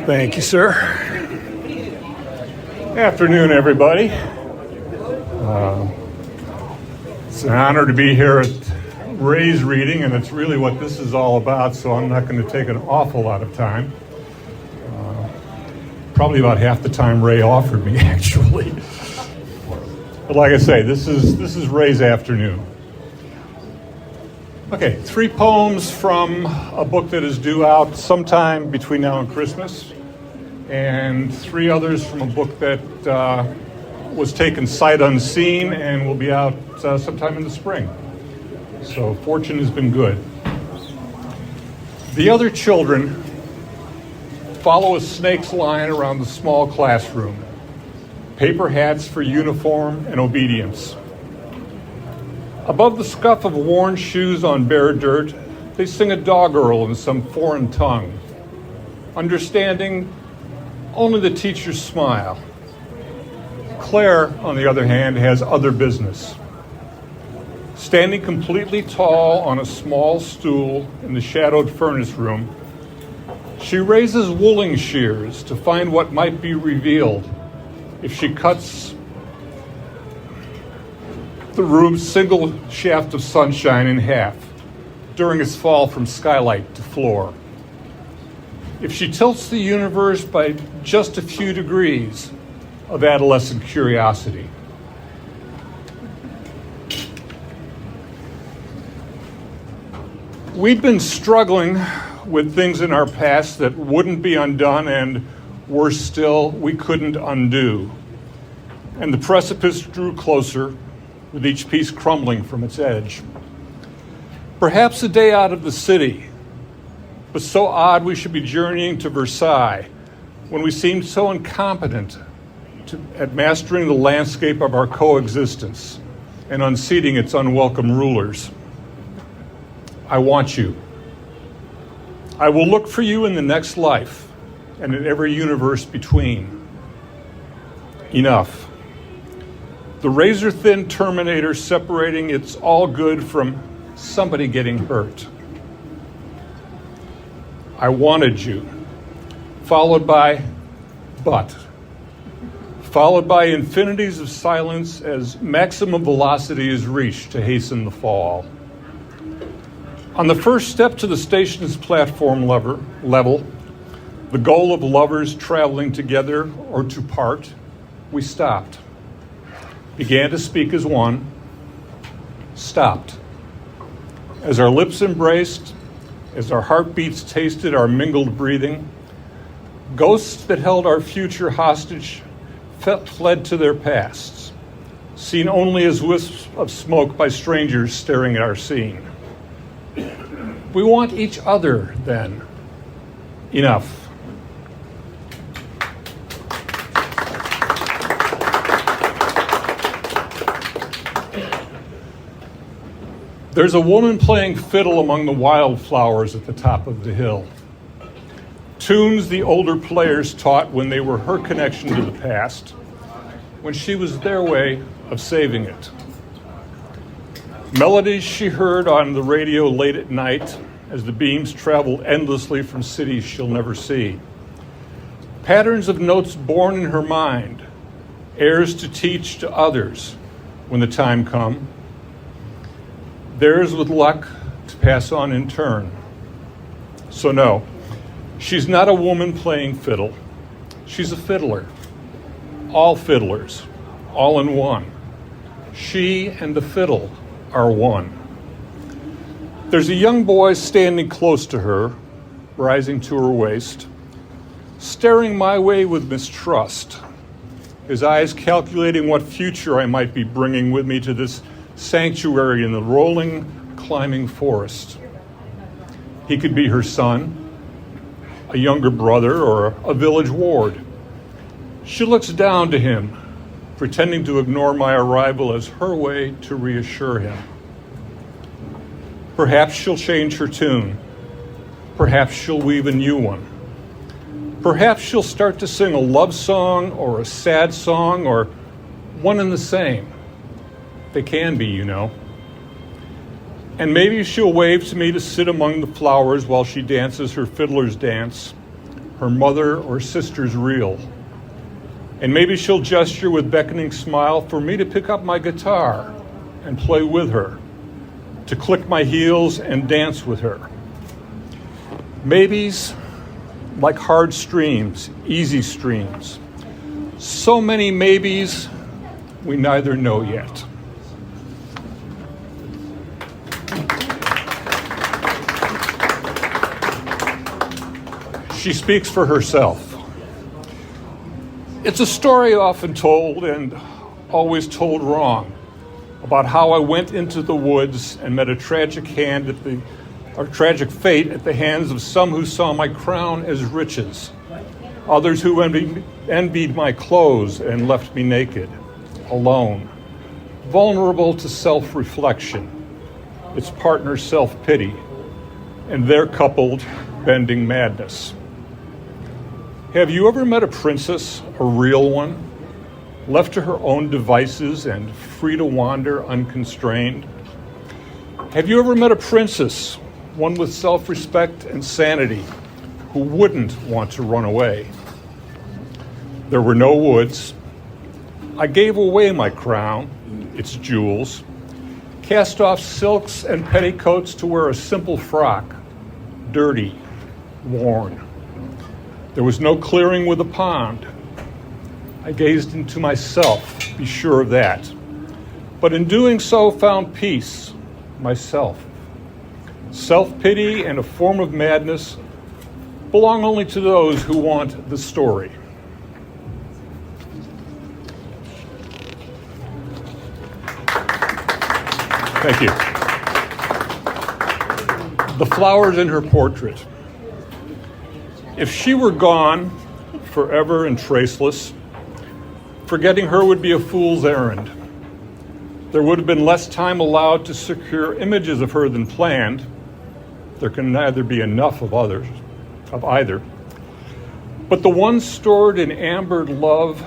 Thank you, sir. Afternoon, everybody. It's an honor to be here at Ray's reading, and it's really what this is all about, so I'm not going to take an awful lot of time. Probably about half the time Ray offered me, actually. But like I say, this is Ray's afternoon. Okay, 3 poems from a book that is due out sometime between now and Christmas, and 3 others from a book that was taken sight unseen and will be out sometime in the spring. So fortune has been good. The other children follow a snake's line around the small classroom. Paper hats for uniform and obedience. Above the scuff of worn shoes on bare dirt, they sing a doggerel in some foreign tongue. Understanding only the teacher's smile. Claire, on the other hand, has other business. Standing completely tall on a small stool in the shadowed furnace room, she raises wooling shears to find what might be revealed if she cuts the room's single shaft of sunshine in half during its fall from skylight to floor. If she tilts the universe by just a few degrees of adolescent curiosity. We'd been struggling with things in our past that wouldn't be undone, and worse still, we couldn't undo. And the precipice drew closer, with each piece crumbling from its edge. Perhaps a day out of the city, but so odd we should be journeying to Versailles when we seemed so incompetent at mastering the landscape of our coexistence and unseating its unwelcome rulers. I want you. I will look for you in the next life and in every universe between. Enough. The razor-thin Terminator separating its all good from somebody getting hurt. I wanted you, followed by but, followed by infinities of silence as maximum velocity is reached to hasten the fall. On the first step to the station's platform level, the goal of lovers traveling together or to part, we stopped. Began to speak as one, stopped. As our lips embraced, as our heartbeats tasted our mingled breathing, ghosts that held our future hostage fled to their pasts, seen only as wisps of smoke by strangers staring at our scene. We want each other, then. Enough. There's a woman playing fiddle among the wildflowers at the top of the hill. Tunes the older players taught when they were her connection to the past, when she was their way of saving it. Melodies she heard on the radio late at night as the beams traveled endlessly from cities she'll never see. Patterns of notes born in her mind, airs to teach to others when the time comes. Theirs with luck to pass on in turn. So no, she's not a woman playing fiddle. She's a fiddler. All fiddlers, all in one. She and the fiddle are one. There's a young boy standing close to her, rising to her waist, staring my way with mistrust, his eyes calculating what future I might be bringing with me to this sanctuary in the rolling, climbing forest. He could be her son, a younger brother, or a village ward. She looks down to him, pretending to ignore my arrival as her way to reassure him. Perhaps she'll change her tune. Perhaps she'll weave a new one. Perhaps she'll start to sing a love song or a sad song or one and the same. They can be, you know. And maybe she'll wave to me to sit among the flowers while she dances her fiddler's dance, her mother or sister's reel. And maybe she'll gesture with beckoning smile for me to pick up my guitar and play with her, to click my heels and dance with her. Maybes, like hard streams, easy streams. So many maybes, we neither know yet. She speaks for herself. It's a story often told and always told wrong about how I went into the woods and met a tragic fate at the hands of some who saw my crown as riches, others who envied my clothes and left me naked, alone, vulnerable to self-reflection, its partner self-pity, and their coupled bending madness. Have you ever met a princess, a real one, left to her own devices and free to wander unconstrained? Have you ever met a princess, one with self-respect and sanity, who wouldn't want to run away? There were no woods. I gave away my crown, its jewels, cast off silks and petticoats to wear a simple frock, dirty, worn. There was no clearing with a pond. I gazed into myself, be sure of that. But in doing so, found peace, myself. Self-pity and a form of madness belong only to those who want the story. Thank you. The flowers in her portrait. If she were gone, forever and traceless, forgetting her would be a fool's errand. There would have been less time allowed to secure images of her than planned. There can neither be enough of either. But the one stored in ambered love